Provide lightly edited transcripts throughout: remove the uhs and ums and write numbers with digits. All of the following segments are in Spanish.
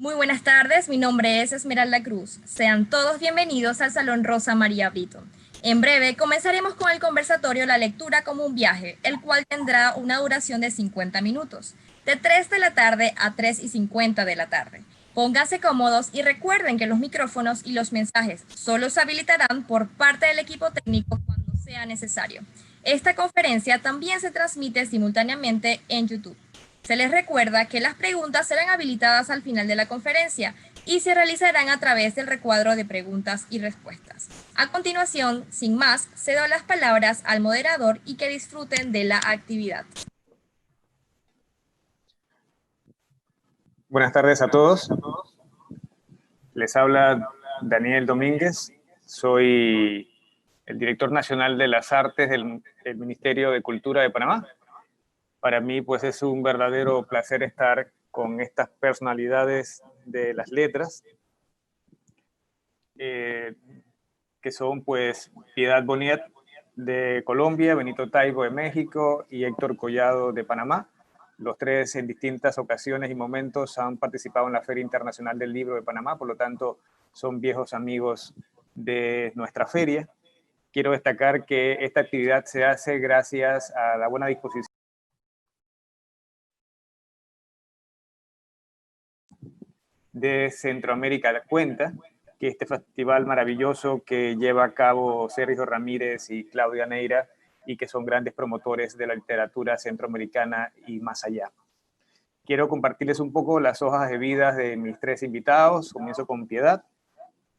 Muy buenas tardes, mi nombre es Esmeralda Cruz. Sean todos bienvenidos al Salón Rosa María Brito. En breve comenzaremos con el conversatorio La lectura como un viaje, el cual tendrá una duración de 50 minutos, de 3 de la tarde a 3:50 de la tarde. Pónganse cómodos y recuerden que los micrófonos y los mensajes solo se habilitarán por parte del equipo técnico cuando sea necesario. Esta conferencia también se transmite simultáneamente en YouTube. Se les recuerda que las preguntas serán habilitadas al final de la conferencia y se realizarán a través del recuadro de preguntas y respuestas. A continuación, sin más, cedo las palabras al moderador y que disfruten de la actividad. Buenas tardes a todos. Les habla Daniel Domínguez. Soy el director nacional de las artes del Ministerio de Cultura de Panamá. Para mí, pues, es un verdadero placer estar con estas personalidades de las letras, que son, pues, Piedad Boniat de Colombia, Benito Taibo de México y Héctor Collado de Panamá. Los tres en distintas ocasiones y momentos han participado en la Feria Internacional del Libro de Panamá, por lo tanto son viejos amigos de nuestra feria. Quiero destacar que esta actividad se hace gracias a la buena disposición de Centroamérica Cuenta, que este festival maravilloso que lleva a cabo Sergio Ramírez y Claudia Neira, y que son grandes promotores de la literatura centroamericana y más allá. Quiero compartirles un poco las hojas de vida de mis tres invitados. Comienzo con Piedad,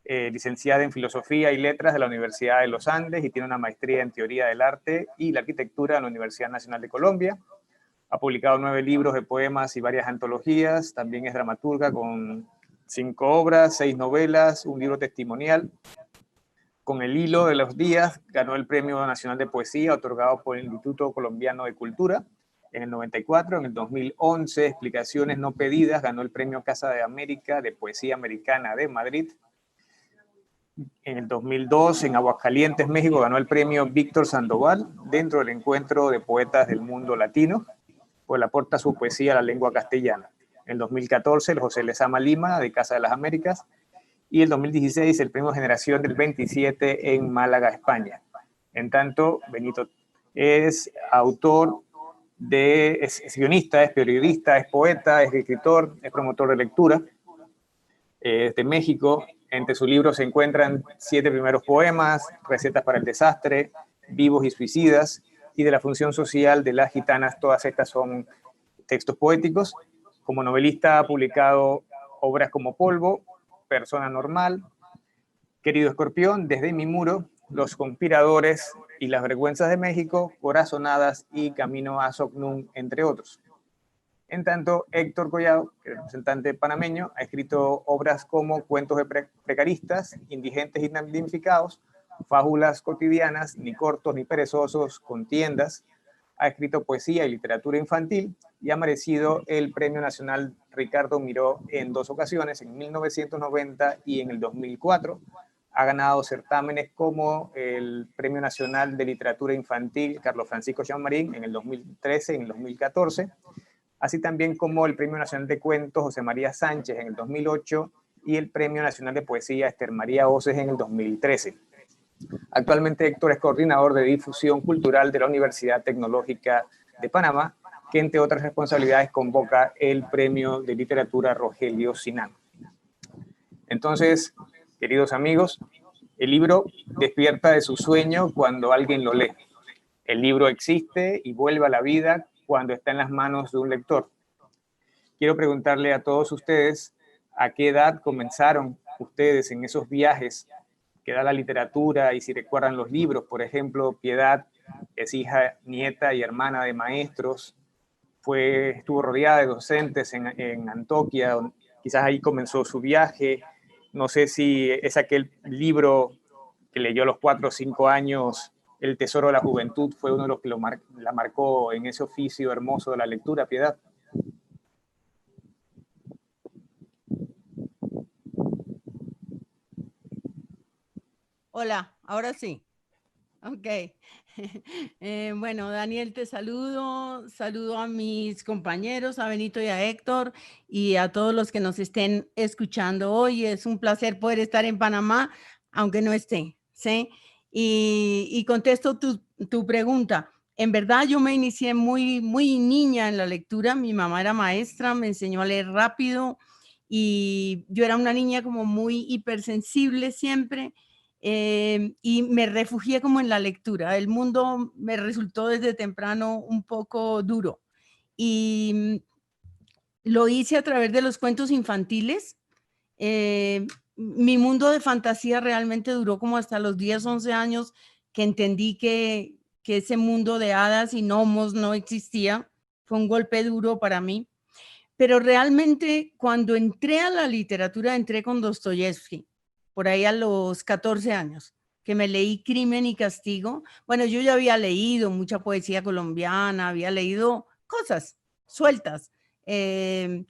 licenciada en Filosofía y Letras de la Universidad de los Andes y tiene una maestría en Teoría del Arte y la Arquitectura de la Universidad Nacional de Colombia. Ha publicado 9 libros de poemas y varias antologías. También es dramaturga con 5 obras, 6 novelas, un libro testimonial. Con El hilo de los días ganó el Premio Nacional de Poesía otorgado por el Instituto Colombiano de Cultura en el 94. En el 2011, Explicaciones no pedidas, ganó el Premio Casa de América de Poesía Americana de Madrid. En el 2002, en Aguascalientes, México, ganó el Premio Víctor Sandoval dentro del Encuentro de Poetas del Mundo Latino, pues aporta su poesía a la lengua castellana. En el 2014, el José Lezama Lima, de Casa de las Américas, y el 2016, el Premio Generación del 27 en Málaga, España. En tanto, Benito es autor es guionista, es periodista, es poeta, es escritor, es promotor de lectura, es de México. Entre sus libros se encuentran 7 primeros poemas, Recetas para el desastre, Vivos y suicidas, y de la función social de las gitanas. Todas estas son textos poéticos. Como novelista ha publicado obras como Polvo, Persona Normal, Querido Escorpión, Desde mi muro, Los conspiradores y Las vergüenzas de México, Corazonadas y Camino a Socnum, entre otros. En tanto, Héctor Collado, que es representante panameño, ha escrito obras como Cuentos de precaristas, Indigentes indignificados, Fábulas cotidianas, Ni cortos ni perezosos, Contiendas. Ha escrito poesía y literatura infantil y ha merecido el Premio Nacional Ricardo Miró en 2 ocasiones, en 1990 y en el 2004. Ha ganado certámenes como el Premio Nacional de Literatura Infantil Carlos Francisco Chamarrín en el 2013 y en el 2014, así también como el Premio Nacional de Cuentos José María Sánchez en el 2008 y el Premio Nacional de Poesía Esther María Oces en el 2013. Actualmente Héctor es coordinador de difusión cultural de la Universidad Tecnológica de Panamá, que entre otras responsabilidades convoca el Premio de Literatura Rogelio Sinan. Entonces, queridos amigos, el libro despierta de su sueño cuando alguien lo lee. El libro existe y vuelve a la vida cuando está en las manos de un lector. Quiero preguntarle a todos ustedes a qué edad comenzaron ustedes en esos viajes que da la literatura y si recuerdan los libros. Por ejemplo, Piedad es hija, nieta y hermana de maestros, estuvo rodeada de docentes en Antoquia, quizás ahí comenzó su viaje. No sé si es aquel libro que leyó a los 4 o 5 años, El tesoro de la juventud, fue uno de los que la marcó en ese oficio hermoso de la lectura, Piedad. Hola, ahora sí. Ok. Bueno, Daniel, te saludo. Saludo a mis compañeros, a Benito y a Héctor, y a todos los que nos estén escuchando hoy. Es un placer poder estar en Panamá, aunque no esté, ¿sí? Y contesto tu pregunta. En verdad, yo me inicié muy niña en la lectura. Mi mamá era maestra, me enseñó a leer rápido y yo era una niña como muy hipersensible siempre. Y me refugié como en la lectura. El mundo me resultó desde temprano un poco duro y lo hice a través de los cuentos infantiles. Mi mundo de fantasía realmente duró como hasta los 10, 11 años que entendí que ese mundo de hadas y gnomos no existía. Fue un golpe duro para mí. Pero realmente cuando entré a la literatura, entré con Dostoyevsky, por ahí a los 14 años, que me leí Crimen y Castigo. Bueno, yo ya había leído mucha poesía colombiana, había leído cosas sueltas. En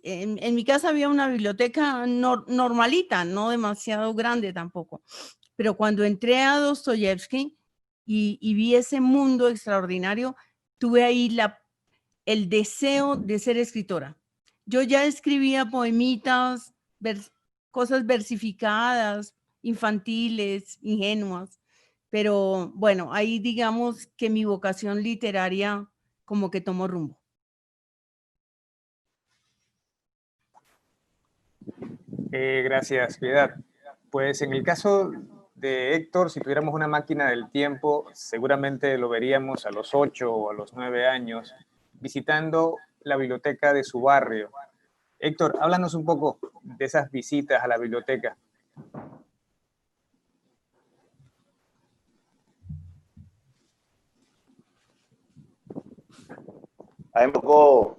mi casa había una biblioteca normalita, no demasiado grande tampoco. Pero cuando entré a Dostoyevsky y vi ese mundo extraordinario, tuve ahí el deseo de ser escritora. Yo ya escribía poemitas, cosas versificadas, infantiles, ingenuas, pero bueno, ahí digamos que mi vocación literaria como que tomó rumbo. Gracias, Piedad. Pues en el caso de Héctor, si tuviéramos una máquina del tiempo, seguramente lo veríamos a los 8 o a los 9 años, visitando la biblioteca de su barrio. Héctor, háblanos un poco de esas visitas a la biblioteca. A mí me tocó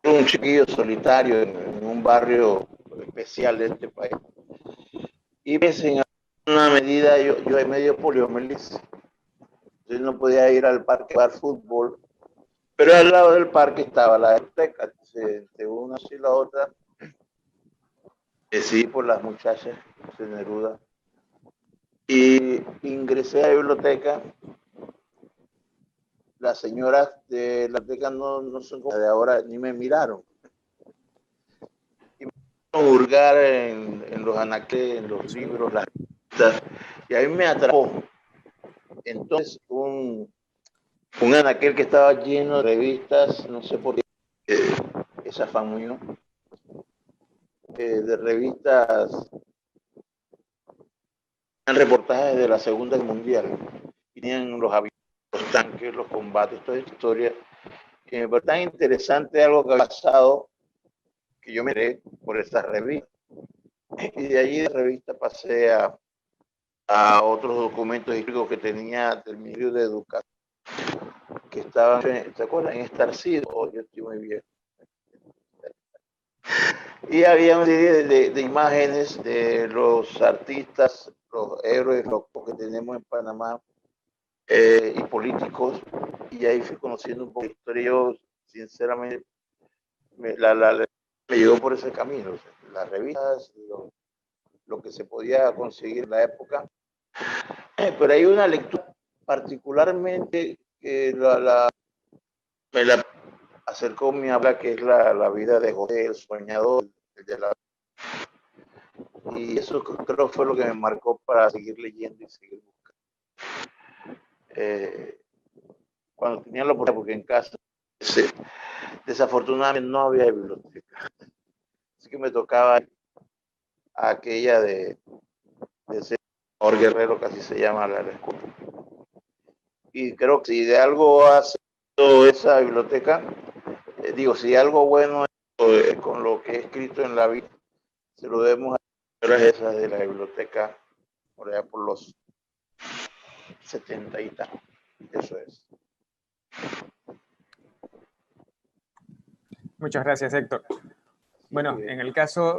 un chiquillo solitario en un barrio especial de este país. Y pues, en una medida yo en medio poliomielitis, entonces no podía ir al parque a jugar fútbol, pero al lado del parque estaba la biblioteca. Entonces, entre una y la otra, decidí por las muchachas de Neruda. Y ingresé a la biblioteca. Las señoras de la biblioteca no son como de ahora, ni me miraron. Y me hicieron hurgar en los anaqueles, en los libros, las revistas, y a mí me atrapó. Entonces, un anaquel que estaba lleno de revistas, no sé por qué, esa afán mío, de revistas, reportajes de la Segunda Guerra Mundial, y tenían los aviones, los tanques, los combates, toda esta historia, que me pareció tan interesante, algo que había pasado, que yo me enteré por estas revistas. Y de allí de revista pasé a otros documentos históricos que tenía del Ministerio de Educación, que estaban, ¿te acuerdas? En Estarcido. Oh, yo estoy muy viejo. Y había una serie de imágenes de los artistas, los héroes locos que tenemos en Panamá, y políticos, y ahí fui conociendo un poco de historia. Yo, sinceramente, me llegó por ese camino, o sea, las revistas, lo que se podía conseguir en la época. Pero hay una lectura particularmente que me la acercó mi abuela, que es la vida de José, el soñador, y eso creo fue lo que me marcó para seguir leyendo y seguir buscando. Cuando tenía la oportunidad, porque en casa desafortunadamente no había biblioteca, así que me tocaba aquella de ser Guerrero, que así se llama la escuela. Y creo que si de algo ha sido esa biblioteca, digo, si algo bueno con lo que he escrito en la vida, se lo debemos a las esas de la biblioteca, por allá por los 70 y tal. Eso es. Muchas gracias, Héctor. Bueno, en el caso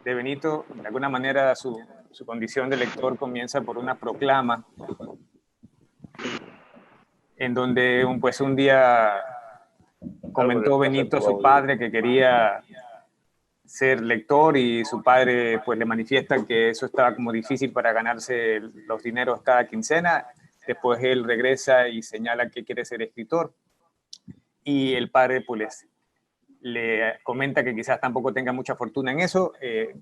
de Benito, de alguna manera su condición de lector comienza por una proclama en donde un día comentó Benito a su padre que quería ser lector y su padre pues le manifiesta que eso estaba como difícil para ganarse los dineros cada quincena. Después él regresa y señala que quiere ser escritor y el padre pues le comenta que quizás tampoco tenga mucha fortuna en eso.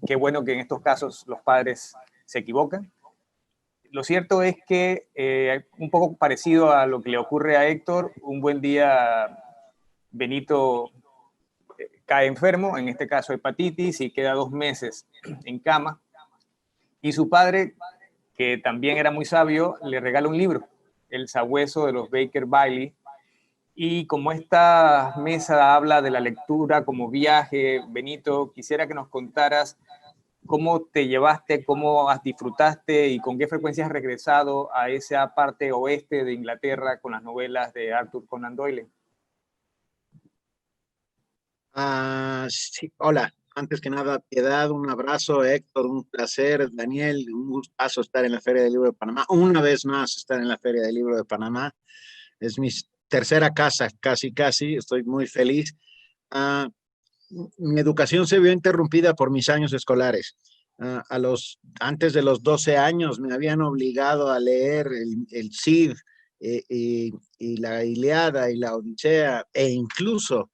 Qué bueno que en estos casos los padres se equivocan. Lo cierto es que, un poco parecido a lo que le ocurre a Héctor, un buen día Benito cae enfermo, en este caso hepatitis, y queda 2 meses en cama. Y su padre, que también era muy sabio, le regala un libro, El Sabueso de los Baker Bailey. Y como esta mesa habla de la lectura como viaje, Benito, quisiera que nos contaras cómo te llevaste, cómo disfrutaste y con qué frecuencia has regresado a esa parte oeste de Inglaterra con las novelas de Arthur Conan Doyle. Sí, hola, antes que nada, Piedad, un abrazo, Héctor, un placer, Daniel, un gustazo estar en la Feria del Libro de Panamá, una vez más estar en la Feria del Libro de Panamá, es mi tercera casa, casi, estoy muy feliz. Mi educación se vio interrumpida por mis años escolares. Antes de los 12 años me habían obligado a leer el Cid y la Ilíada y la Odisea, e incluso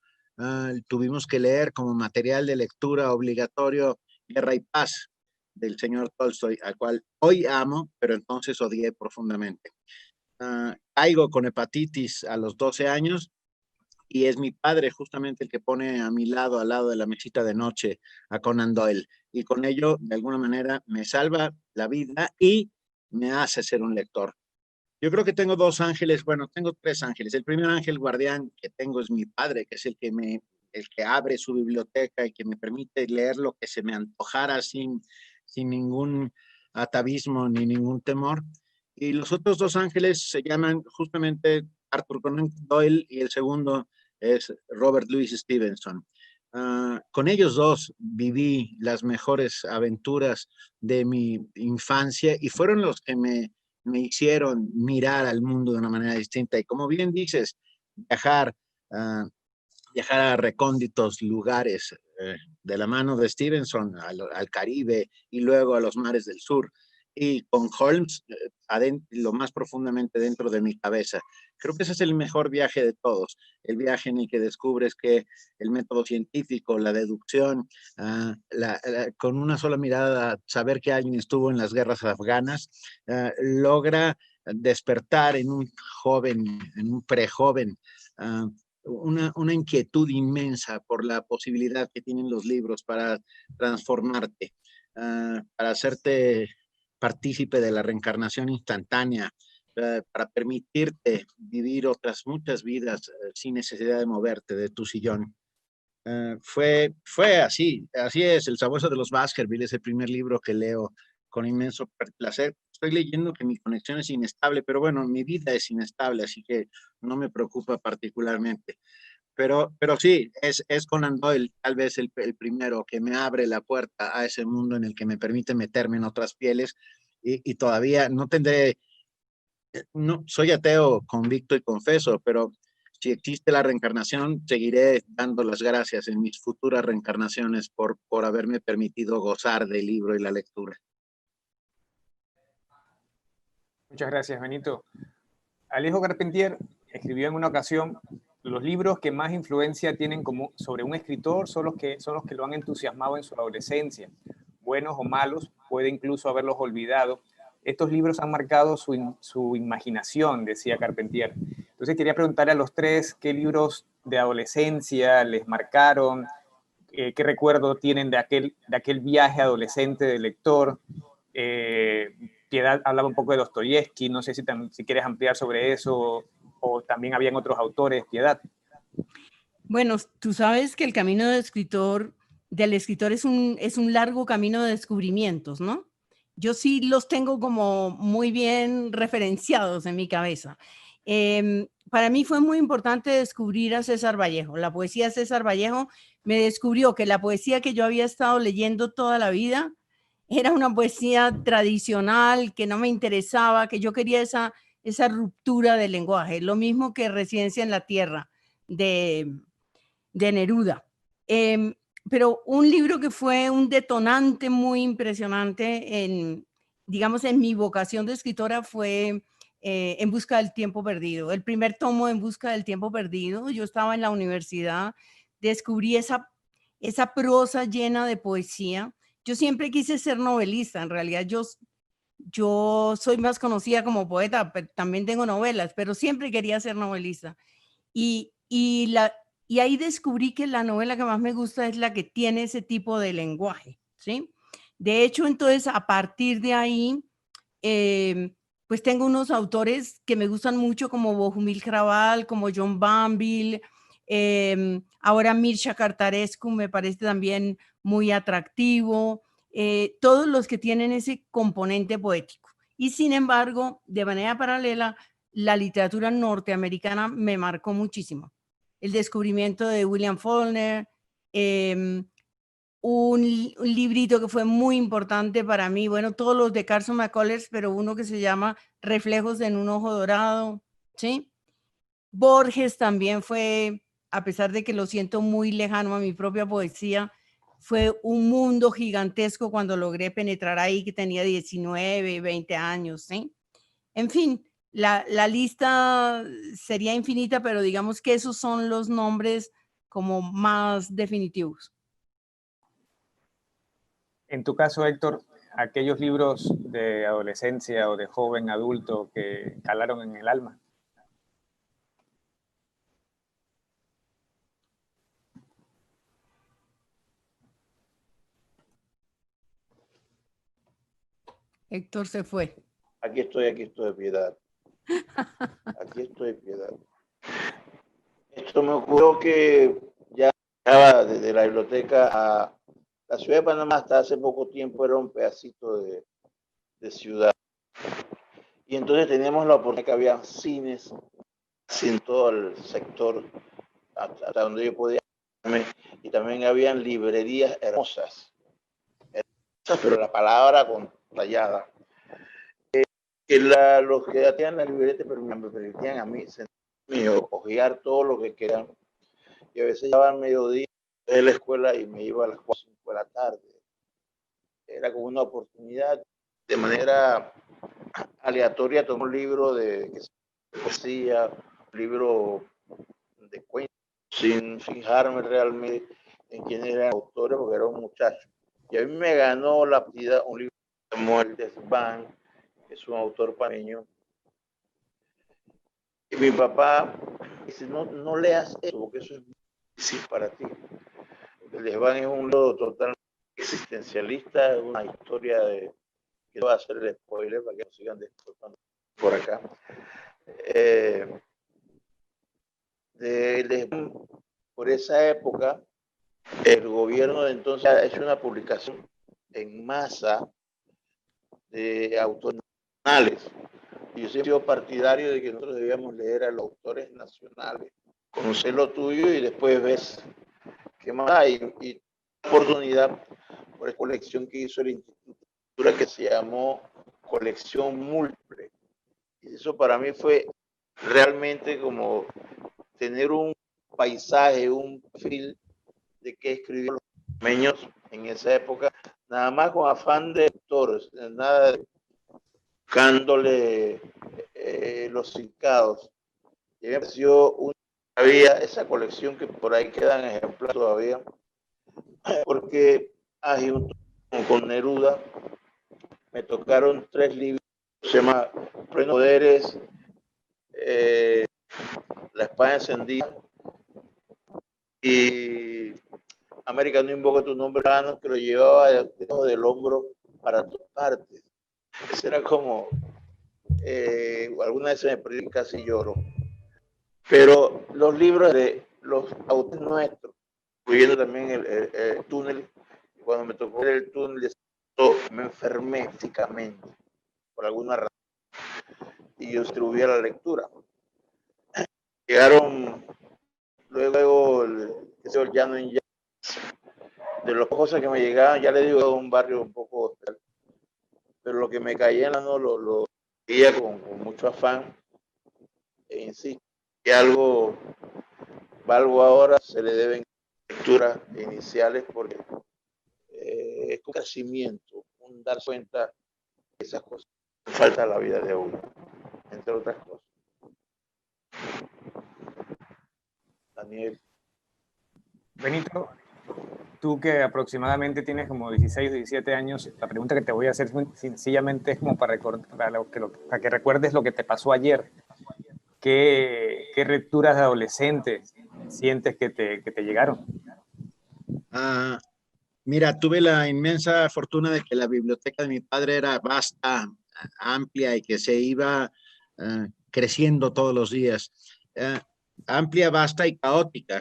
tuvimos que leer como material de lectura obligatorio Guerra y Paz del señor Tolstoy, al cual hoy amo, pero entonces odié profundamente. Caigo con hepatitis a los 12 años y es mi padre justamente el que pone a mi lado, al lado de la mesita de noche, a Conan Doyle. Y con ello, de alguna manera, me salva la vida y me hace ser un lector. Yo creo que tengo 2 ángeles, bueno, tengo 3 ángeles. El primer ángel guardián que tengo es mi padre, que es el que abre su biblioteca y que me permite leer lo que se me antojara sin ningún atavismo ni ningún temor. Y los otros 2 ángeles se llaman justamente Arthur Conan Doyle y el segundo es Robert Louis Stevenson. Con ellos 2 viví las mejores aventuras de mi infancia y fueron los que me hicieron mirar al mundo de una manera distinta. Y como bien dices, viajar a recónditos lugares de la mano de Stevenson al Caribe y luego a los mares del sur. Y con Holmes lo más profundamente dentro de mi cabeza. Creo que ese es el mejor viaje de todos, el viaje en el que descubres que el método científico, la deducción, con una sola mirada saber que alguien estuvo en las guerras afganas, logra despertar en un joven, en un prejoven, una inquietud inmensa por la posibilidad que tienen los libros para transformarte, para hacerte partícipe de la reencarnación instantánea, para permitirte vivir otras muchas vidas sin necesidad de moverte de tu sillón. Fue así es. El Sabueso de los Baskerville es el primer libro que leo con inmenso placer. Estoy leyendo que mi conexión es inestable, pero bueno, mi vida es inestable, así que no me preocupa particularmente. Pero sí, es Conan Doyle tal vez el primero que me abre la puerta a ese mundo en el que me permite meterme en otras pieles y todavía no tendré, no, soy ateo convicto y confeso, pero si existe la reencarnación, seguiré dando las gracias en mis futuras reencarnaciones por haberme permitido gozar del libro y la lectura. Muchas gracias, Benito. Alejo Carpentier escribió en una ocasión: los libros que más influencia tienen sobre un escritor son los que lo han entusiasmado en su adolescencia. Buenos o malos, puede incluso haberlos olvidado. Estos libros han marcado su imaginación, decía Carpentier. Entonces quería preguntarle a los 3 qué libros de adolescencia les marcaron, qué recuerdo tienen de aquel viaje adolescente del lector. Piedad hablaba un poco de Dostoyevsky, no sé si quieres ampliar sobre eso, o también habían otros autores, Piedad. Bueno, tú sabes que el camino del escritor es un largo camino de descubrimientos, ¿no? Yo sí los tengo como muy bien referenciados en mi cabeza. Para mí fue muy importante descubrir a César Vallejo. La poesía de César Vallejo me descubrió que la poesía que yo había estado leyendo toda la vida era una poesía tradicional, que no me interesaba, que yo quería esa ruptura del lenguaje. Lo mismo que Residencia en la Tierra, de Neruda. pero un libro que fue un detonante muy impresionante digamos, en mi vocación de escritora fue En busca del tiempo perdido. El primer tomo, En busca del tiempo perdido. Yo estaba en la universidad, descubrí esa prosa llena de poesía. Yo siempre quise ser novelista. En realidad, yo soy más conocida como poeta, pero también tengo novelas, pero siempre quería ser novelista. Y ahí descubrí que la novela que más me gusta es la que tiene ese tipo de lenguaje, ¿sí? De hecho, entonces, a partir de ahí, pues tengo unos autores que me gustan mucho, como Bohumil Hrabal, como John Banville, ahora Mircea Cartarescu me parece también muy atractivo, todos los que tienen ese componente poético. Y sin embargo, de manera paralela, la literatura norteamericana me marcó muchísimo. El descubrimiento de William Faulkner, un librito que fue muy importante para mí, bueno, todos los de Carson McCullers, pero uno que se llama Reflejos en un ojo dorado, ¿sí? Borges también fue, a pesar de que lo siento muy lejano a mi propia poesía, fue un mundo gigantesco cuando logré penetrar ahí, que tenía 19, 20 años, ¿sí? En fin, la lista sería infinita, pero digamos que esos son los nombres como más definitivos. En tu caso, Héctor, aquellos libros de adolescencia o de joven adulto que calaron en el alma. Héctor se fue. Aquí estoy, Piedad. Aquí estoy, Piedad. Esto me ocurrió que ya estaba desde la biblioteca a la ciudad de Panamá hasta hace poco tiempo era un pedacito de ciudad. Y entonces teníamos la oportunidad que había cines en todo el sector hasta donde yo podía irme, y también habían librerías hermosas, pero la palabra contrallada. Que los que hacían la libreta me permitían a mí ojear todo lo que querían. Y a veces llegaban mediodía de la escuela y me iba a las 4 o 5 de la tarde. Era como una oportunidad, de manera aleatoria, tomé un libro de poesía, un libro de cuentos, sin fijarme realmente en quién eran autores, porque era un muchacho. Y a mí me ganó la partida un libro de Samuel Desván, que es un autor panameño. Y mi papá dice, no leas eso, porque eso es muy difícil para ti. El Desván es un libro totalmente existencialista, es una historia de, que no va a hacer el spoiler para que no sigan después por acá. Por esa época, el gobierno de entonces ha hecho una publicación en masa de autores nacionales. Y yo siempre he sido partidario de que nosotros debíamos leer a los autores nacionales, conocer lo tuyo y después ves qué más hay. Y oportunidad por la colección que hizo el Instituto de Cultura, que se llamó Colección Múltiple. Y eso para mí fue realmente como tener un paisaje, un perfil de qué escribían los panameños en esa época, nada más con afán de lectores, nada de buscándole los significados. Y me pareció había esa colección que por ahí quedan ejemplares todavía, porque junto con Neruda me tocaron 3 libros, se llama Poderes, La Espada Encendida y América no invoca tu nombre, que lo llevaba debajo del hombro para todas partes. Ese era como, alguna vez se me perdí, casi lloro. Pero los libros de los autores nuestros, incluyendo también el túnel, cuando me tocó el túnel, me enfermé físicamente por alguna razón y yo distribuía la lectura. Llegaron luego el llano en llamas. De las cosas que me llegaban, ya le digo, a un barrio un poco especial, pero lo que me caía en la mano lo veía con mucho afán e insisto, que algo ahora se le deben lecturas iniciales porque es un crecimiento, un dar cuenta de esas cosas que falta en la vida de uno, entre otras cosas. Daniel. Benito, tú que aproximadamente tienes como 16 o 17 años, la pregunta que te voy a hacer sencillamente es como para que recuerdes lo que te pasó ayer. ¿Qué lecturas de adolescente sientes que te llegaron? Mira, tuve la inmensa fortuna de que la biblioteca de mi padre era vasta, amplia y que se iba creciendo todos los días. Amplia, vasta y caótica.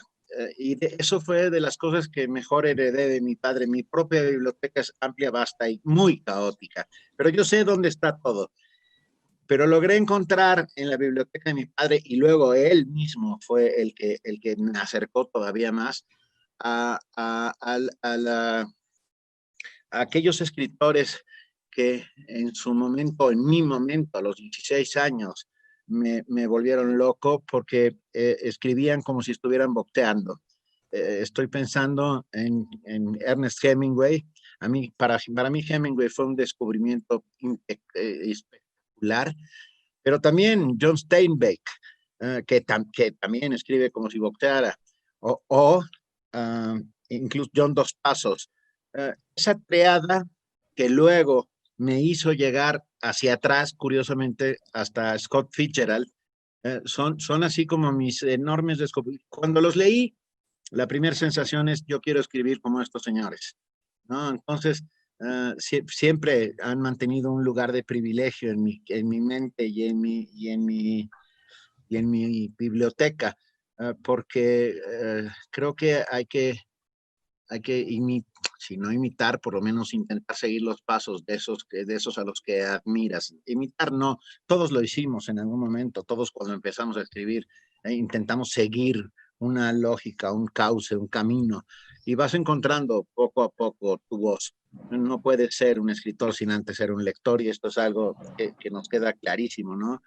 Eso fue de las cosas que mejor heredé de mi padre. Mi propia biblioteca es amplia, vasta y muy caótica, pero yo sé dónde está todo. Pero logré encontrar en la biblioteca de mi padre, y luego él mismo fue el que me acercó todavía más a aquellos escritores que en su momento, en mi momento, a los 16 años, me volvieron loco porque escribían como si estuvieran boxeando. Estoy pensando en Ernest Hemingway. Para mí Hemingway fue un descubrimiento espectacular, pero también John Steinbeck, que también escribe como si boxeara, incluso John Dos Passos. Esa triada que luego me hizo llegar hacia atrás, curiosamente, hasta Scott Fitzgerald, son así como mis enormes descubrimientos. Cuando los leí, la primera sensación es, yo quiero escribir como estos señores, ¿no? Entonces, siempre han mantenido un lugar de privilegio en mi mente y en mi biblioteca, porque creo que hay que si no imitar, por lo menos intentar seguir los pasos de esos a los que admiras. Imitar no, todos lo hicimos en algún momento, todos cuando empezamos a escribir, intentamos seguir una lógica, un cauce, un camino, y vas encontrando poco a poco tu voz. No puedes ser un escritor sin antes ser un lector, y esto es algo que nos queda clarísimo, ¿no?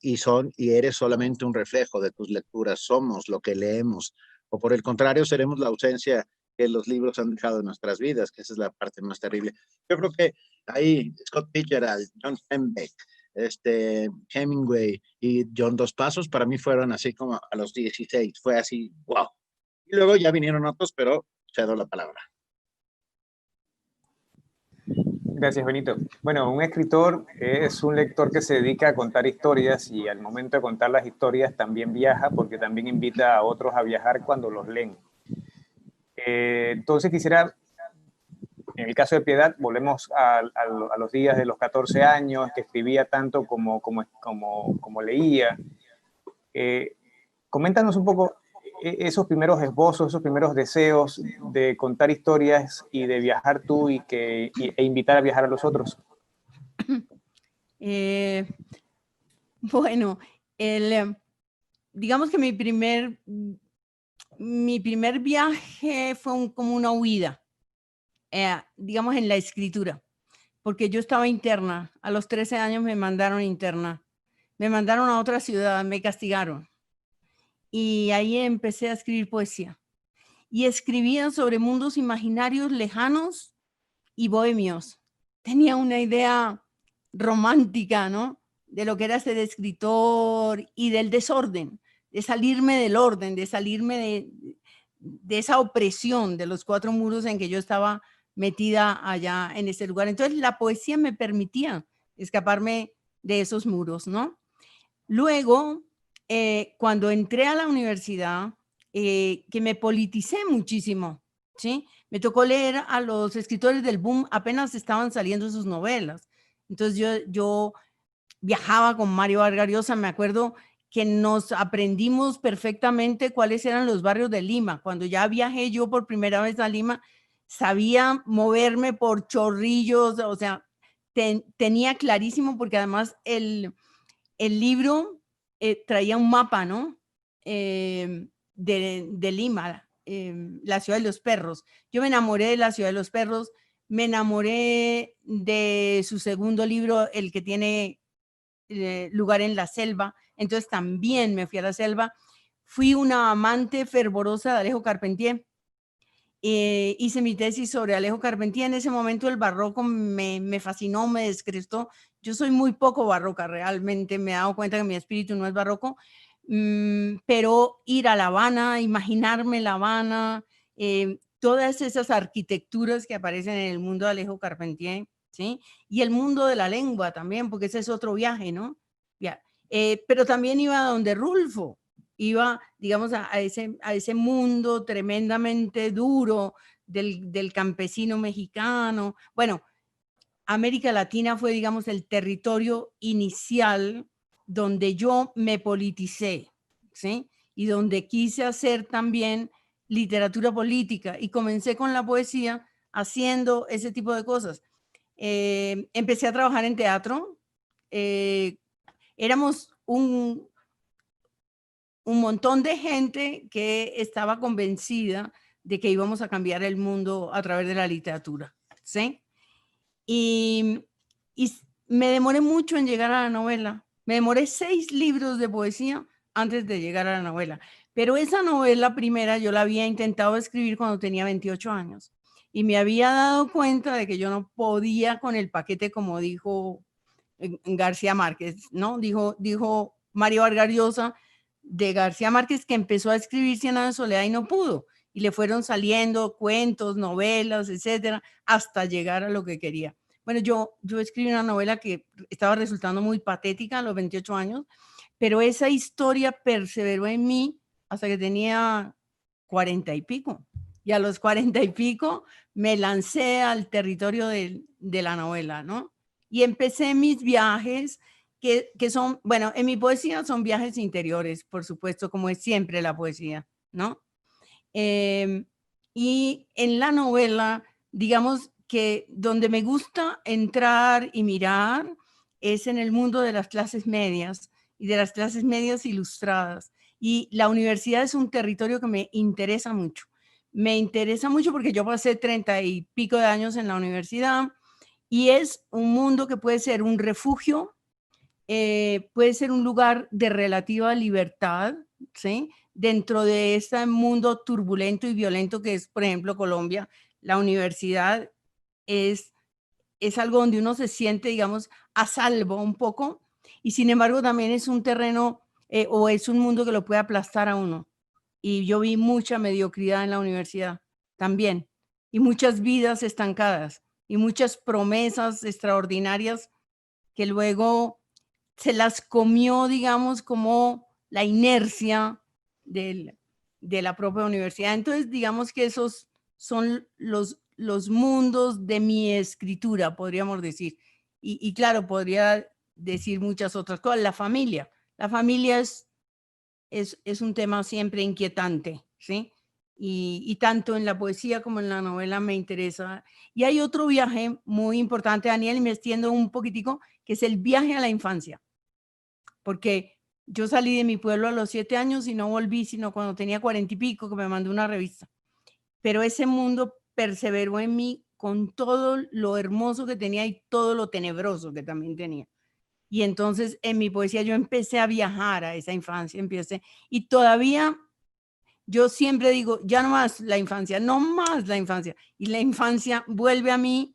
Y eres solamente un reflejo de tus lecturas, somos lo que leemos, o por el contrario, seremos la ausencia que los libros han dejado en nuestras vidas, que esa es la parte más terrible. Yo creo que ahí Scott Fitzgerald, John Steinbeck, Hemingway y John Dos Passos para mí fueron así como a los 16, fue así, wow. Y luego ya vinieron otros, pero cedo la palabra. Gracias, Benito. Bueno, un escritor es un lector que se dedica a contar historias, y al momento de contar las historias también viaja, porque también invita a otros a viajar cuando los leen. Entonces quisiera, en el caso de Piedad, volvemos a los días de los 14 años, que escribía tanto como leía. Coméntanos un poco esos primeros esbozos, esos primeros deseos de contar historias y de viajar tú e invitar a viajar a los otros. Bueno, digamos que mi primer viaje fue como una huida, digamos, en la escritura, porque yo estaba interna. A los 13 años me mandaron interna. Me mandaron a otra ciudad, me castigaron. Y ahí empecé a escribir poesía. Y escribía sobre mundos imaginarios lejanos y bohemios. Tenía una idea romántica, ¿no? De lo que era ser escritor y del desorden, de salirme del orden, de salirme de esa opresión de los 4 muros en que yo estaba metida allá en ese lugar. Entonces la poesía me permitía escaparme de esos muros, ¿no? Luego, cuando entré a la universidad, que me politicé muchísimo, ¿sí? Me tocó leer a los escritores del boom, apenas estaban saliendo sus novelas. Entonces yo viajaba con Mario Vargas Llosa, me acuerdo que nos aprendimos perfectamente cuáles eran los barrios de Lima. Cuando ya viajé yo por primera vez a Lima, sabía moverme por Chorrillos, o sea, tenía clarísimo, porque además el libro traía un mapa, ¿no? De Lima, la ciudad de los perros. Yo me enamoré de la ciudad de los perros, me enamoré de su segundo libro, el que tiene lugar en la selva. Entonces también me fui a la selva. Fui una amante fervorosa de Alejo Carpentier. hice mi tesis sobre Alejo Carpentier. En ese momento el barroco me fascinó, me descrestó. Yo soy muy poco barroca, realmente me he dado cuenta que mi espíritu no es barroco, pero ir a La Habana, imaginarme La Habana, todas esas arquitecturas que aparecen en el mundo de Alejo Carpentier, ¿sí? Y el mundo de la lengua también, porque ese es otro viaje, ¿no? Ya. Pero también iba a donde Rulfo, iba, digamos, a ese mundo tremendamente duro del campesino mexicano. Bueno, América Latina fue, digamos, el territorio inicial donde yo me politicé, ¿sí? Y donde quise hacer también literatura política y comencé con la poesía haciendo ese tipo de cosas. Empecé a trabajar en teatro. Éramos un montón de gente que estaba convencida de que íbamos a cambiar el mundo a través de la literatura, ¿sí? Y me demoré mucho en llegar a la novela. Me demoré 6 libros de poesía antes de llegar a la novela. Pero esa novela primera yo la había intentado escribir cuando tenía 28 años. Y me había dado cuenta de que yo no podía con el paquete, como dijo García Márquez, ¿no? Dijo Mario Vargas Llosa de García Márquez, que empezó a escribir Cien años de soledad y no pudo. Y le fueron saliendo cuentos, novelas, etcétera, hasta llegar a lo que quería. Bueno, yo escribí una novela que estaba resultando muy patética a los 28 años, pero esa historia perseveró en mí hasta que tenía 40 y pico. Y a los 40 y pico me lancé al territorio de la novela, ¿no? Y empecé mis viajes, que son, bueno, en mi poesía son viajes interiores, por supuesto, como es siempre la poesía, ¿no? Y en la novela, digamos que donde me gusta entrar y mirar es en el mundo de las clases medias y de las clases medias ilustradas. Y la universidad es un territorio que me interesa mucho. Me interesa mucho porque yo pasé 30 y pico de años en la universidad y es un mundo que puede ser un refugio, puede ser un lugar de relativa libertad, ¿sí? Dentro de este mundo turbulento y violento que es, por ejemplo, Colombia. La universidad es algo donde uno se siente, digamos, a salvo un poco, y sin embargo también es un terreno o es un mundo que lo puede aplastar a uno. Y yo vi mucha mediocridad en la universidad también, y muchas vidas estancadas, y muchas promesas extraordinarias que luego se las comió, digamos, como la inercia de la propia universidad. Entonces, digamos que esos son los mundos de mi escritura, podríamos decir. Y claro, podría decir muchas otras cosas. La familia es un tema siempre inquietante, ¿sí? Y tanto en la poesía como en la novela me interesa. Y hay otro viaje muy importante, Daniel, y me extiendo un poquitico, que es el viaje a la infancia. Porque yo salí de mi pueblo a los 7 años y no volví, sino cuando tenía 40 y pico, que me mandó una revista. Pero ese mundo perseveró en mí con todo lo hermoso que tenía y todo lo tenebroso que también tenía. Y entonces en mi poesía yo empecé a viajar a esa infancia, y todavía yo siempre digo, ya no más la infancia, no más la infancia. Y la infancia vuelve a mí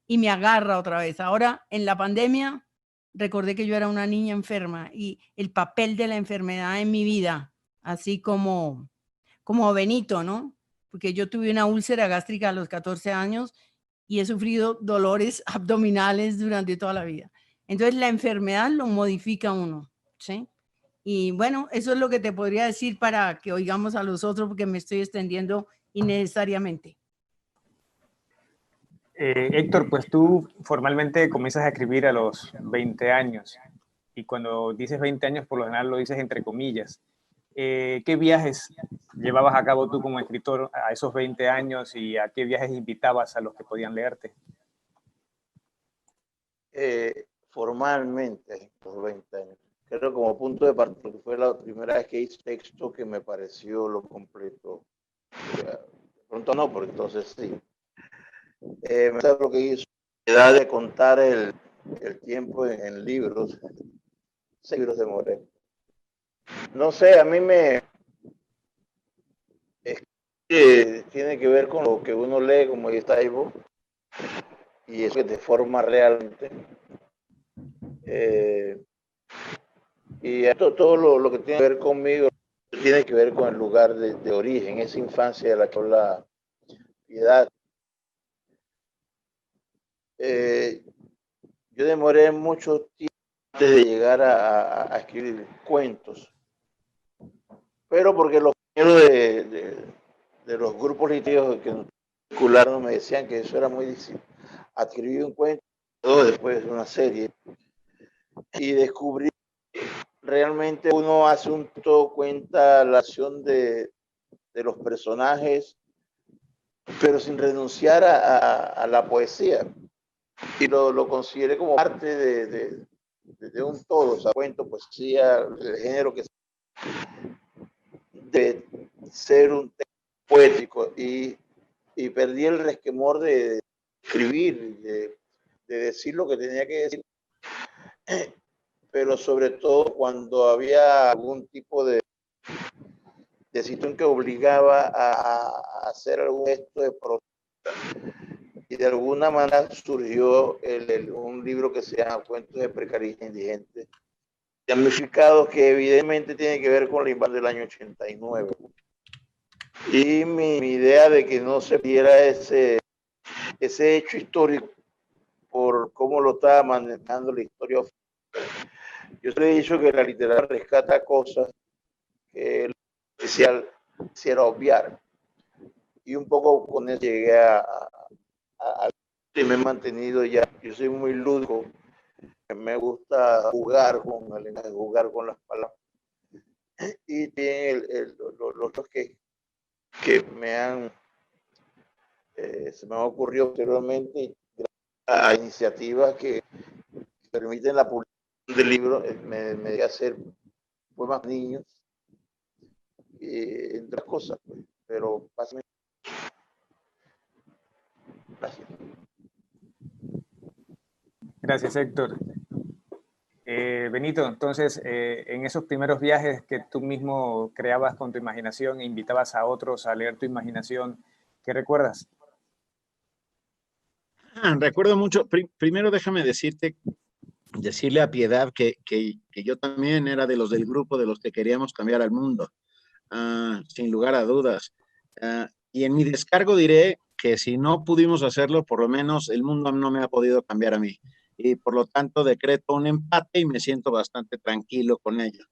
y me agarra otra vez. Ahora en la pandemia recordé que yo era una niña enferma y el papel de la enfermedad en mi vida, así como Benito, ¿no? Porque yo tuve una úlcera gástrica a los 14 años y he sufrido dolores abdominales durante toda la vida. Entonces la enfermedad lo modifica uno, ¿sí? Y bueno, eso es lo que te podría decir para que oigamos a los otros, porque me estoy extendiendo innecesariamente. Héctor, pues tú formalmente comienzas a escribir a los 20 años y cuando dices 20 años por lo general lo dices entre comillas. ¿Qué viajes llevabas a cabo tú como escritor a esos 20 años y a qué viajes invitabas a los que podían leerte? Formalmente, por 20 años. Creo como punto de partida, porque fue la primera vez que hice texto que me pareció lo completo. De pronto no, porque entonces sí. Me gusta lo que hizo, la de contar el tiempo en libros, 6 libros de Moré. No sé, a mí tiene que ver con lo que uno lee, como dice Taibo, y eso que te forma realmente. Y esto, todo lo que tiene que ver conmigo tiene que ver con el lugar de origen, esa infancia de la que habla Piedad. Yo demoré mucho tiempo antes de llegar a escribir cuentos, pero porque los compañeros de los grupos literarios que nos vincularon me decían que eso era muy difícil. Escribí un cuento, después una serie, y descubrí realmente uno hace un todo, cuenta la acción de los personajes, pero sin renunciar a la poesía. Y lo consideré como parte de un todo, o sea, cuento, poesía, el género que de ser un texto poético, y perdí el resquemor de escribir, de decir lo que tenía que decir, pero sobre todo cuando había algún tipo de situación que obligaba a hacer algún gesto de protesta. Y de alguna manera surgió un libro que se llama Cuentos de Precarismo Indigente, damnificados, que evidentemente tiene que ver con la invasión del año 89. Y mi idea de que no se viera ese hecho histórico por cómo lo estaba manejando la historia. Yo le he dicho que la literatura rescata cosas que el oficial quisiera obviar. Y un poco con eso llegué a y me he mantenido ya. Yo soy muy lúdico, me gusta jugar con el lenguaje, jugar con las palabras. Y tiene los que me han, se me ha ocurrido anteriormente, a iniciativas que permiten la publicación del libro, me deja hacer poemas niños, entre otras cosas, pues. Pero básicamente, gracias. Gracias, Héctor. Benito, entonces, en esos primeros viajes que tú mismo creabas con tu imaginación e invitabas a otros a leer tu imaginación, ¿qué recuerdas? Recuerdo mucho, primero déjame decirle a Piedad que yo también era de los del grupo de los que queríamos cambiar al mundo, sin lugar a dudas. Y en mi descargo diré que si no pudimos hacerlo, por lo menos el mundo no me ha podido cambiar a mí. Y por lo tanto decreto un empate y me siento bastante tranquilo con ello.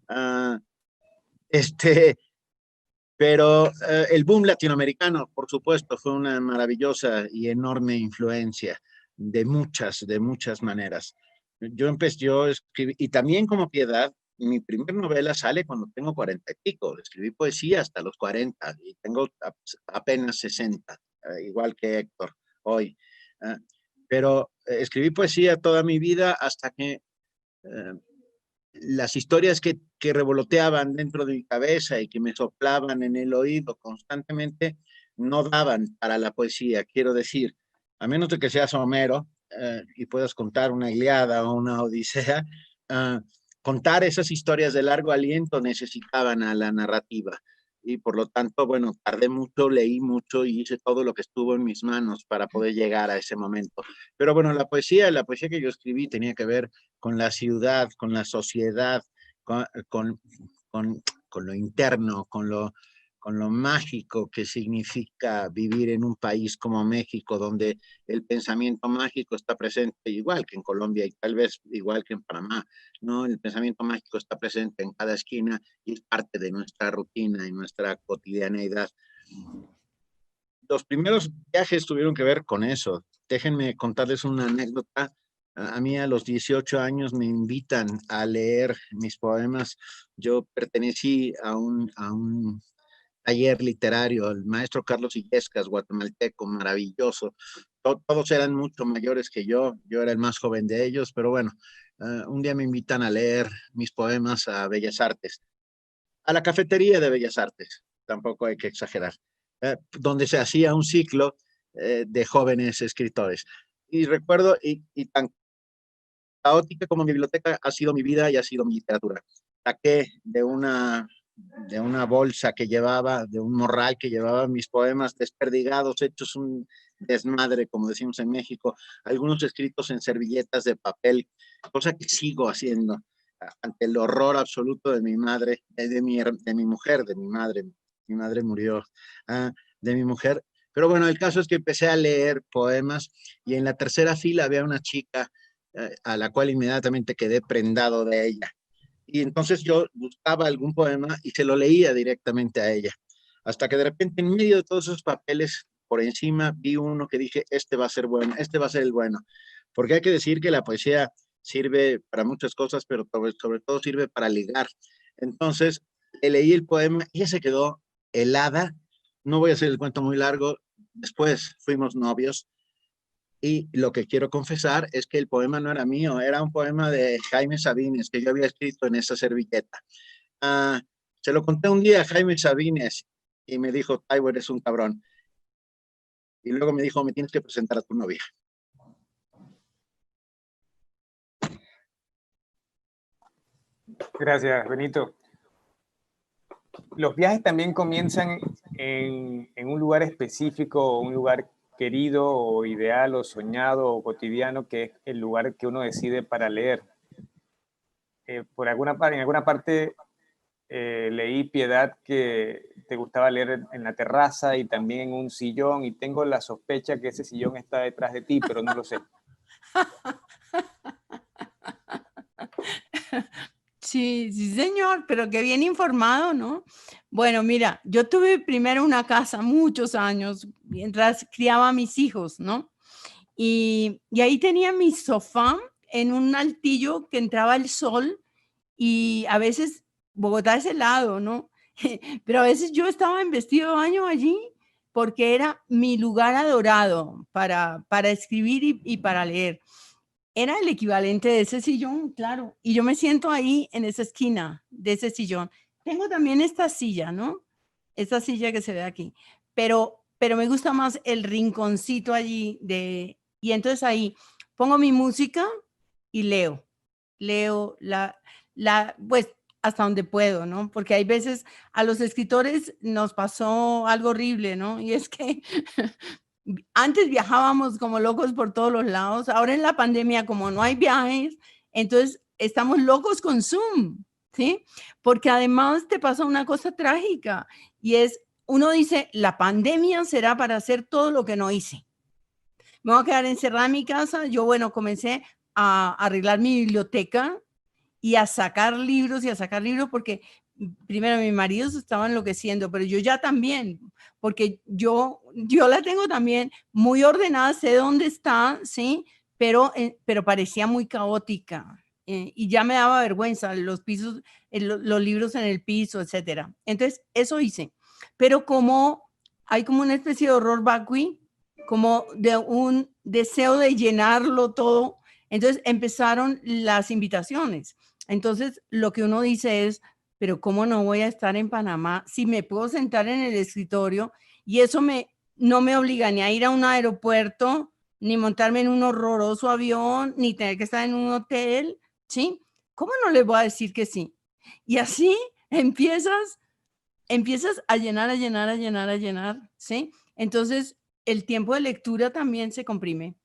Uh, este, pero el boom latinoamericano, por supuesto, fue una maravillosa y enorme influencia de muchas maneras. Yo escribí, y también como Piedad, mi primera novela sale cuando tengo 40 y pico. Escribí poesía hasta los 40 y tengo apenas 60, igual que Héctor hoy. Pero escribí poesía toda mi vida hasta que las historias que revoloteaban dentro de mi cabeza y que me soplaban en el oído constantemente no daban para la poesía. Quiero decir, a menos de que seas Homero y puedas contar una Ilíada o una Odisea, contar esas historias de largo aliento necesitaban a la narrativa. Y por lo tanto, bueno, tardé mucho, leí mucho y hice todo lo que estuvo en mis manos para poder llegar a ese momento. Pero bueno, la poesía que yo escribí tenía que ver con la ciudad, con la sociedad, con, con, con lo interno, con lo mágico que significa vivir en un país como México, donde el pensamiento mágico está presente igual que en Colombia y tal vez igual que en Panamá, ¿no? El pensamiento mágico está presente en cada esquina y es parte de nuestra rutina y nuestra cotidianeidad. Los primeros viajes tuvieron que ver con eso. Déjenme contarles una anécdota. A mí a los 18 años me invitan a leer mis poemas. Yo pertenecí a un taller literario, el maestro Carlos Illescas, guatemalteco, maravilloso. Todos eran mucho mayores que yo era el más joven de ellos, pero bueno, un día me invitan a leer mis poemas a Bellas Artes, a la cafetería de Bellas Artes, tampoco hay que exagerar, donde se hacía un ciclo de jóvenes escritores. Y recuerdo, y tan caótica como mi biblioteca ha sido mi vida y ha sido mi literatura. Saqué de una de una bolsa que llevaba, de un morral que llevaba mis poemas desperdigados, hechos un desmadre, como decimos en México, algunos escritos en servilletas de papel, cosa que sigo haciendo ante el horror absoluto de mi madre, de mi mujer, de mi madre murió, de mi mujer. Pero bueno, el caso es que empecé a leer poemas y en la tercera fila había una chica a la cual inmediatamente quedé prendado de ella. Y entonces yo buscaba algún poema y se lo leía directamente a ella. Hasta que de repente en medio de todos esos papeles, por encima vi uno que dije, este va a ser bueno, este va a ser el bueno. Porque hay que decir que la poesía sirve para muchas cosas, pero sobre todo sirve para ligar. Entonces le leí el poema y ella se quedó helada. No voy a hacer el cuento muy largo. Después fuimos novios. Y lo que quiero confesar es que el poema no era mío, era un poema de Jaime Sabines que yo había escrito en esa servilleta. Ah, se lo conté un día a Jaime Sabines y me dijo, Taibo, eres un cabrón. Y luego me dijo, me tienes que presentar a tu novia. Gracias, Benito. Los viajes también comienzan en un lugar específico, un lugar querido o ideal o soñado o cotidiano, que es el lugar que uno decide para leer. En alguna parte leí, Piedad, que te gustaba leer en la terraza y también en un sillón, y tengo la sospecha que ese sillón está detrás de ti, pero no lo sé. Sí, sí, señor, pero qué bien informado, ¿no? Bueno, mira, yo tuve primero una casa muchos años mientras criaba a mis hijos, ¿no? Y ahí tenía mi sofá en un altillo que entraba el sol y a veces Bogotá es helado, ¿no? Pero a veces yo estaba en vestido de baño allí porque era mi lugar adorado para escribir y para leer. Era el equivalente de ese sillón, claro. Y yo me siento ahí en esa esquina de ese sillón. Tengo también esta silla, ¿no? Esta silla que se ve aquí. Pero me gusta más el rinconcito allí y entonces ahí pongo mi música y leo. Leo pues hasta donde puedo, ¿no? Porque hay veces a los escritores nos pasó algo horrible, ¿no? Y es que antes viajábamos como locos por todos los lados. Ahora en la pandemia, como no hay viajes, entonces estamos locos con Zoom, ¿sí? Porque además te pasa una cosa trágica y es, uno dice, la pandemia será para hacer todo lo que no hice. Me voy a quedar encerrada en mi casa. Yo, bueno, comencé a arreglar mi biblioteca y a sacar libros porque primero mi marido se estaba enloqueciendo, pero yo ya también, porque yo la tengo también muy ordenada, sé dónde está, ¿sí? Pero parecía muy caótica y ya me daba vergüenza los pisos, los libros en el piso, etcétera. Entonces, eso hice. Pero como hay como una especie de horror vacui, como de un deseo de llenarlo todo, entonces empezaron las invitaciones. Entonces, lo que uno dice es, pero ¿cómo no voy a estar en Panamá si me puedo sentar en el escritorio? Y eso no me obliga ni a ir a un aeropuerto, ni montarme en un horroroso avión, ni tener que estar en un hotel, ¿sí? ¿Cómo no les voy a decir que sí? Y así empiezas a llenar, ¿sí? Entonces, el tiempo de lectura también se comprime.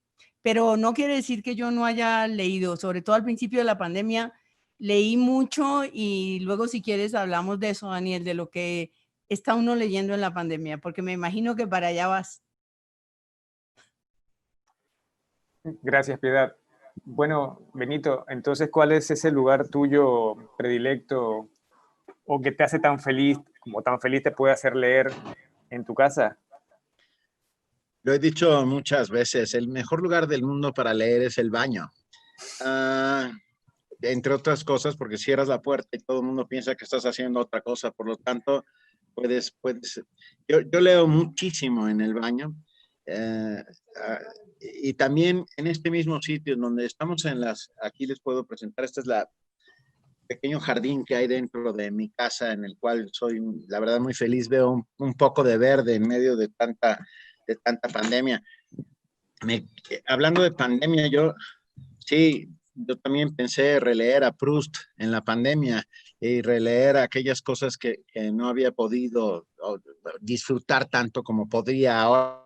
Pero no quiere decir que yo no haya leído, sobre todo al principio de la pandemia, leí mucho y luego si quieres hablamos de eso, Daniel, de lo que está uno leyendo en la pandemia, porque me imagino que para allá vas. Gracias, Piedad. Bueno, Benito, entonces, ¿cuál es ese lugar tuyo predilecto o que te hace tan feliz, como tan feliz te puede hacer leer en tu casa? Lo he dicho muchas veces, el mejor lugar del mundo para leer es el baño. Ah, entre otras cosas, porque cierras la puerta y todo el mundo piensa que estás haciendo otra cosa, por lo tanto, yo leo muchísimo en el baño, eh, y también en este mismo sitio donde estamos aquí les puedo presentar, este es la pequeño jardín que hay dentro de mi casa, en el cual soy, la verdad, muy feliz, veo un poco de verde en medio de tanta pandemia. Hablando de pandemia, sí, yo también pensé releer a Proust en la pandemia y releer aquellas cosas que no había podido disfrutar tanto como podría ahora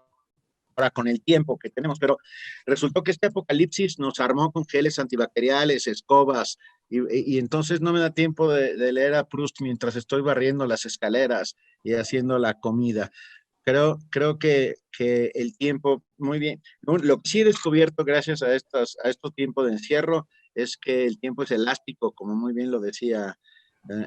con el tiempo que tenemos, pero resultó que este apocalipsis nos armó con geles antibacteriales, escobas, y entonces no me da tiempo de leer a Proust mientras estoy barriendo las escaleras y haciendo la comida. Creo que el tiempo, muy bien. Lo que sí he descubierto gracias a estos tiempos de encierro es que el tiempo es elástico, como muy bien lo decía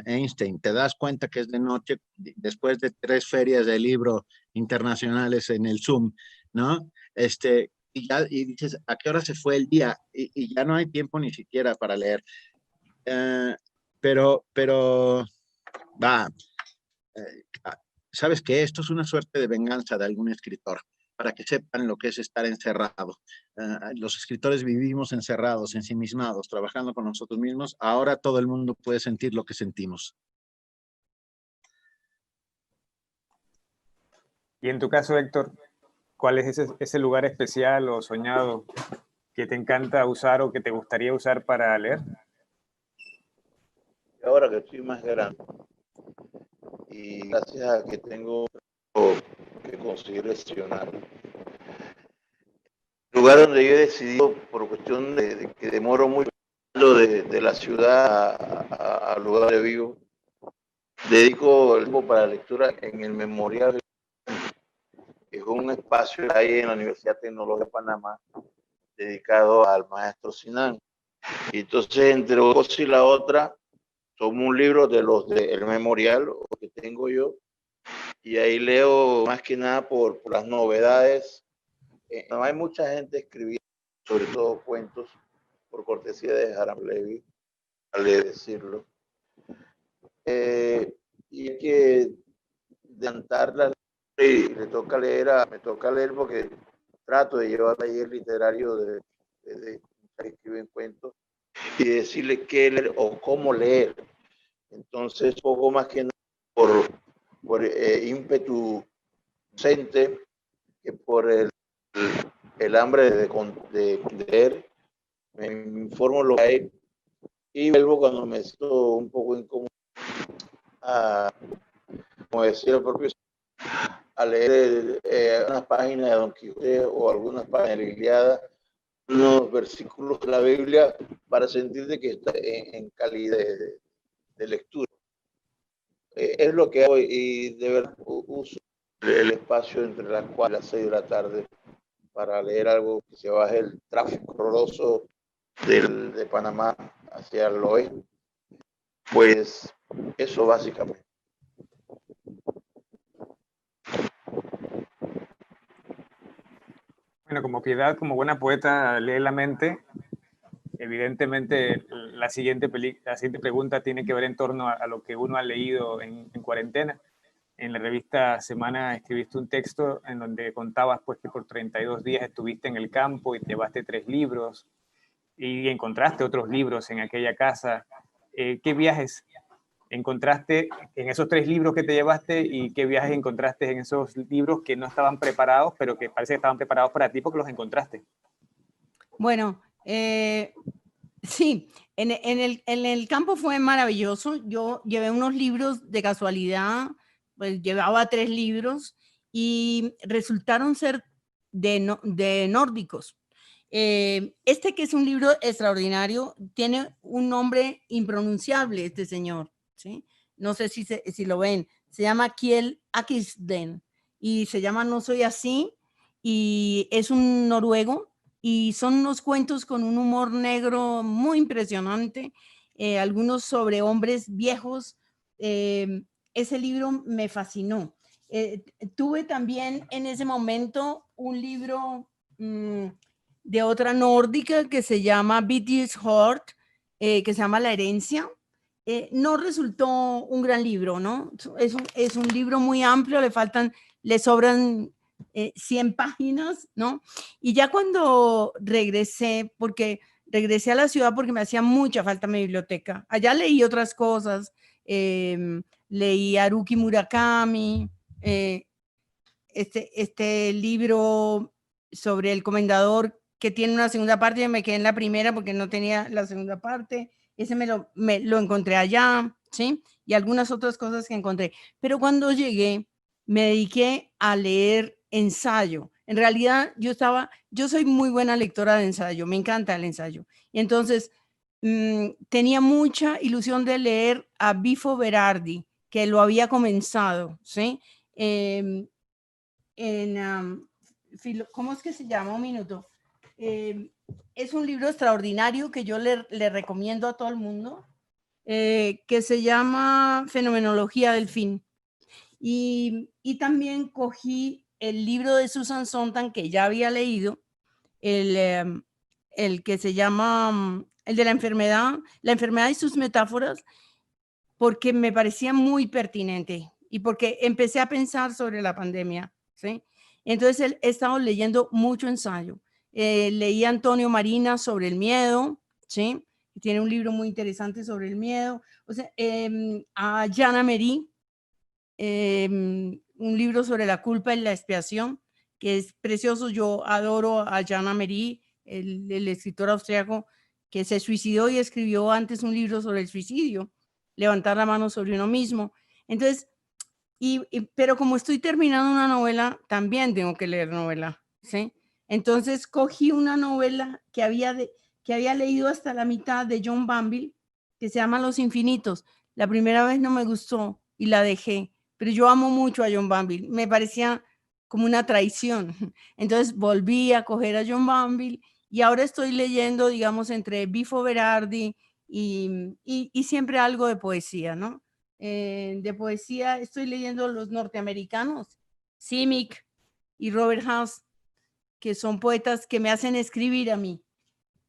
Einstein. Te das cuenta que es de noche después de 3 ferias de libro internacionales en el Zoom, ¿no? Y dices, ¿a qué hora se fue el día? Y ya no hay tiempo ni siquiera para leer. Eh, pero va, eh, sabes que esto es una suerte de venganza de algún escritor, para que sepan lo que es estar encerrado. Los escritores vivimos encerrados, ensimismados, trabajando con nosotros mismos. Ahora todo el mundo puede sentir lo que sentimos. Y en tu caso, Héctor, ¿cuál es ese lugar especial o soñado que te encanta usar o que te gustaría usar para leer? Ahora que estoy más grande y gracias a que tengo que conseguir gestionar. El lugar donde yo he decidido, por cuestión de que demoro mucho de la ciudad al lugar donde vivo, dedico el tiempo para la lectura en el Memorial, que es un espacio que hay en la Universidad Tecnológica de Panamá dedicado al maestro Sinan. Y entonces, entre una cosa y la otra, tomo un libro de los del Memorial que tengo yo, y ahí leo más que nada por las novedades. No hay mucha gente escribiendo, sobre todo cuentos, por cortesía de Haram Levy, vale decirlo. Y hay que adelantarla y me toca leer porque trato de llevar taller literario de que escriben cuentos y decirle qué leer o cómo leer. Entonces, poco más que nada por ímpetu docente que por el hambre de leer, me informo lo que hay y vuelvo cuando me siento un poco incómodo como decía el propio, a leer unas páginas de Don Quijote o algunas páginas de la Ilíada, unos versículos de la Biblia para sentir que está en calidad de lectura. Es lo que hago y de verdad uso el espacio entre las 4 y las 6 de la tarde para leer algo que se baje el tráfico horroroso de Panamá hacia el oeste. Pues eso básicamente. Bueno, como Piedad, como buena poeta, lee la mente. Evidentemente, la siguiente pregunta tiene que ver en torno a lo que uno ha leído en cuarentena. En la revista Semana escribiste un texto en donde contabas pues, que por 32 días estuviste en el campo y llevaste 3 libros y encontraste otros libros en aquella casa. ¿Qué viajes encontraste en esos 3 libros que te llevaste y qué viajes encontraste en esos libros que no estaban preparados, pero que parece que estaban preparados para ti porque los encontraste? Bueno, sí, en el campo fue maravilloso. Yo llevé unos libros de casualidad, pues llevaba 3 libros y resultaron ser de nórdicos. Este que es un libro extraordinario, tiene un nombre impronunciable, este señor, ¿sí? No sé si lo ven, se llama Kjell Akisden y se llama No soy así y es un noruego y son unos cuentos con un humor negro muy impresionante, algunos sobre hombres viejos. Ese libro me fascinó. Tuve también en ese momento un libro de otra nórdica que se llama Beatrice Hort, que se llama La herencia. No resultó un gran libro, ¿no? Es un libro muy amplio, le sobran 100 páginas, ¿no? Y ya cuando regresé a la ciudad porque me hacía mucha falta mi biblioteca. Allá leí otras cosas, leí Haruki Murakami, este libro sobre el comendador que tiene una segunda parte, yo me quedé en la primera porque no tenía la segunda parte, ese me lo encontré allá, ¿sí? Y algunas otras cosas que encontré. Pero cuando llegué, me dediqué a leer ensayo. En realidad, yo soy muy buena lectora de ensayo, me encanta el ensayo. Y entonces, tenía mucha ilusión de leer a Bifo Berardi, que lo había comenzado, ¿sí? ¿Cómo es que se llama? Un minuto. Es un libro extraordinario que yo le recomiendo a todo el mundo, que se llama Fenomenología del Fin. Y también cogí el libro de Susan Sontag que ya había leído, el que se llama el de la enfermedad y sus metáforas, porque me parecía muy pertinente y porque empecé a pensar sobre la pandemia, ¿sí? Entonces he estado leyendo mucho ensayo. Leí a Antonio Marina sobre el miedo, ¿sí? Tiene un libro muy interesante sobre el miedo. O sea, a Jana Meri, un libro sobre la culpa y la expiación, que es precioso. Yo adoro a Jana Meri, el escritor austriaco que se suicidó y escribió antes un libro sobre el suicidio, levantar la mano sobre uno mismo. Entonces, pero como estoy terminando una novela, también tengo que leer novela, ¿sí? Entonces cogí una novela que había leído hasta la mitad de John Banville, que se llama Los Infinitos. La primera vez no me gustó y la dejé, pero yo amo mucho a John Banville. Me parecía como una traición. Entonces volví a coger a John Banville y ahora estoy leyendo, digamos, entre Bifo Berardi y siempre algo de poesía, ¿no? De poesía estoy leyendo los norteamericanos, Simic y Robert House, que son poetas que me hacen escribir a mí.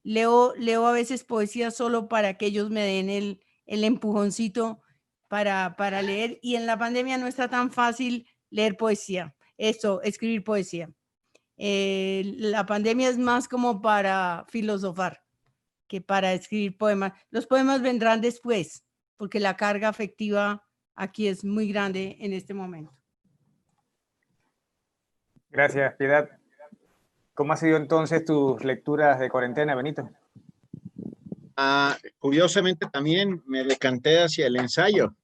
Leo a veces poesía solo para que ellos me den el empujoncito para leer, y en la pandemia no está tan fácil leer poesía, escribir poesía. La pandemia es más como para filosofar que para escribir poemas. Los poemas vendrán después, porque la carga afectiva aquí es muy grande en este momento. Gracias, Piedad. ¿Cómo han sido entonces tus lecturas de cuarentena, Benito? Curiosamente también me decanté hacia el ensayo.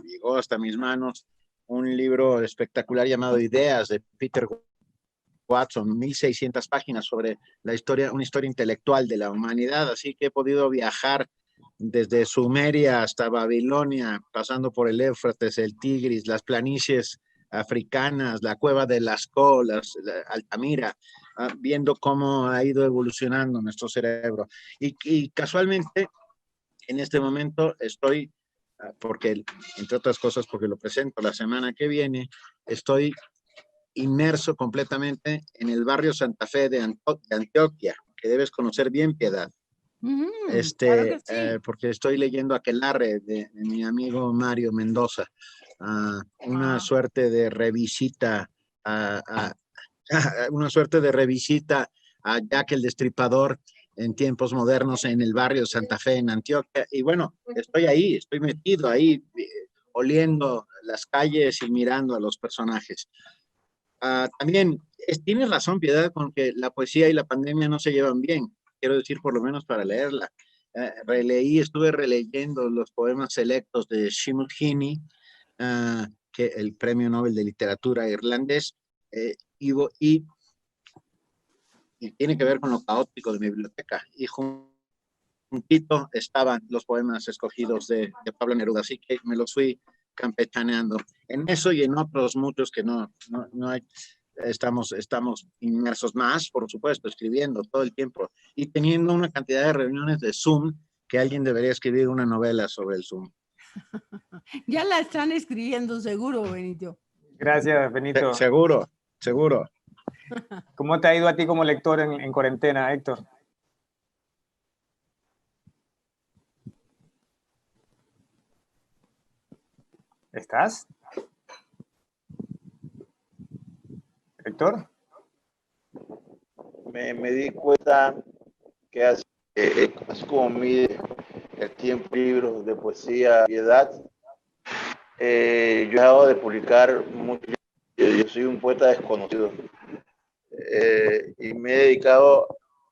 Llegó hasta mis manos un libro espectacular llamado Ideas de Peter Watson, 1600 páginas sobre una historia intelectual de la humanidad, así que he podido viajar desde Sumeria hasta Babilonia, pasando por el Éufrates, el Tigris, las planicies africanas, la cueva de Lascaux, Altamira, viendo cómo ha ido evolucionando nuestro cerebro. Y casualmente, en este momento estoy, porque, entre otras cosas, porque lo presento la semana que viene, estoy inmerso completamente en el barrio Santa Fe de Antioquia, que debes conocer bien, Piedad. Claro que sí. Porque estoy leyendo Aquelarre de mi amigo Mario Mendoza, una suerte de revisita a Jack el Destripador en tiempos modernos en el barrio Santa Fe en Antioquia. Y bueno, estoy metido ahí, oliendo las calles y mirando a los personajes. También tienes razón, Piedad, con que la poesía y la pandemia no se llevan bien. Quiero decir, por lo menos para leerla. Estuve releyendo los poemas selectos de Seamus Heaney, que el Premio Nobel de Literatura irlandés, y tiene que ver con lo caótico de mi biblioteca. Y juntito estaban los poemas escogidos de Pablo Neruda, así que me los fui campechaneando. En eso y en otros muchos que no hay. Estamos inmersos más, por supuesto, escribiendo todo el tiempo y teniendo una cantidad de reuniones de Zoom que alguien debería escribir una novela sobre el Zoom. Ya la están escribiendo, seguro, Benito. Gracias, Benito. Seguro. ¿Cómo te ha ido a ti como lector en cuarentena, Héctor? ¿Estás? ¿Héctor? Me di cuenta que así como mide el tiempo, libros de poesía y edad, yo he dejado de publicar mucho. Yo soy un poeta desconocido y me he dedicado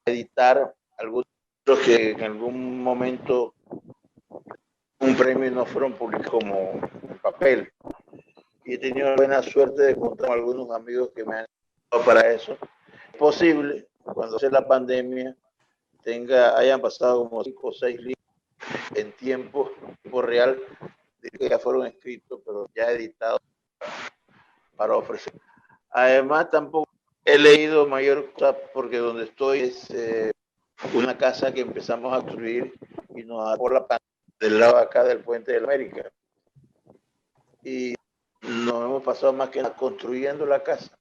a editar algunos Los que en algún momento un premio no fueron publicados como en papel. Y he tenido la buena suerte de encontrar con algunos amigos que me han ayudado para eso. Es posible, cuando sea la pandemia, hayan pasado como 5 o 6 libros en tiempo real, que ya fueron escritos, pero ya editados para ofrecer. Además, tampoco he leído mayor cosa porque donde estoy es una casa que empezamos a construir y nos da por la pandemia del lado acá del Puente de la América. Y nos hemos pasado más que construyendo la casa,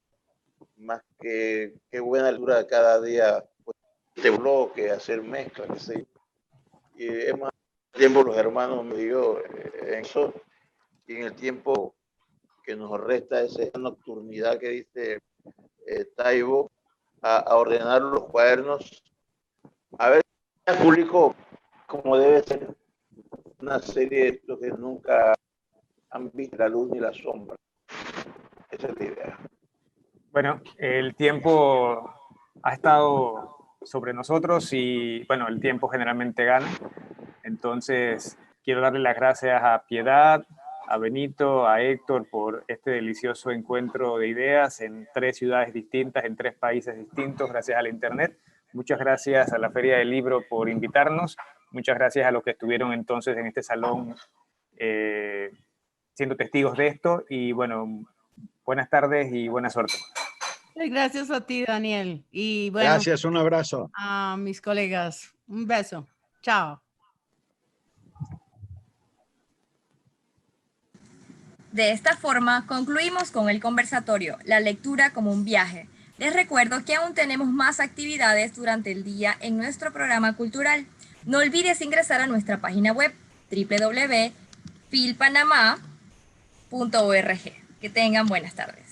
más que qué buena lectura de cada día, pues, este bloque, hacer mezcla, qué sé yo. Y hemos tiempo los hermanos me dio en eso, y en el tiempo que nos resta esa nocturnidad que dice Taibo, a ordenar los cuadernos, a ver si publico como debe ser una serie de estos que nunca han visto la luz ni la sombra. Esa es la idea. Bueno, el tiempo ha estado sobre nosotros y, bueno, el tiempo generalmente gana. Entonces, quiero darle las gracias a Piedad, a Benito, a Héctor por este delicioso encuentro de ideas en 3 ciudades distintas, en 3 países distintos, gracias a la Internet. Muchas gracias a la Feria del Libro por invitarnos. Muchas gracias a los que estuvieron entonces en este salón siendo testigos de esto. Y bueno, buenas tardes y buena suerte. Gracias a ti, Daniel. Y bueno, Gracias, un abrazo. a mis colegas, un beso. Chao. De esta forma, concluimos con el conversatorio La lectura como un viaje. Les recuerdo que aún tenemos más actividades durante el día en nuestro programa cultural. No olvides ingresar a nuestra página web www.filpanamá.org. Que tengan buenas tardes.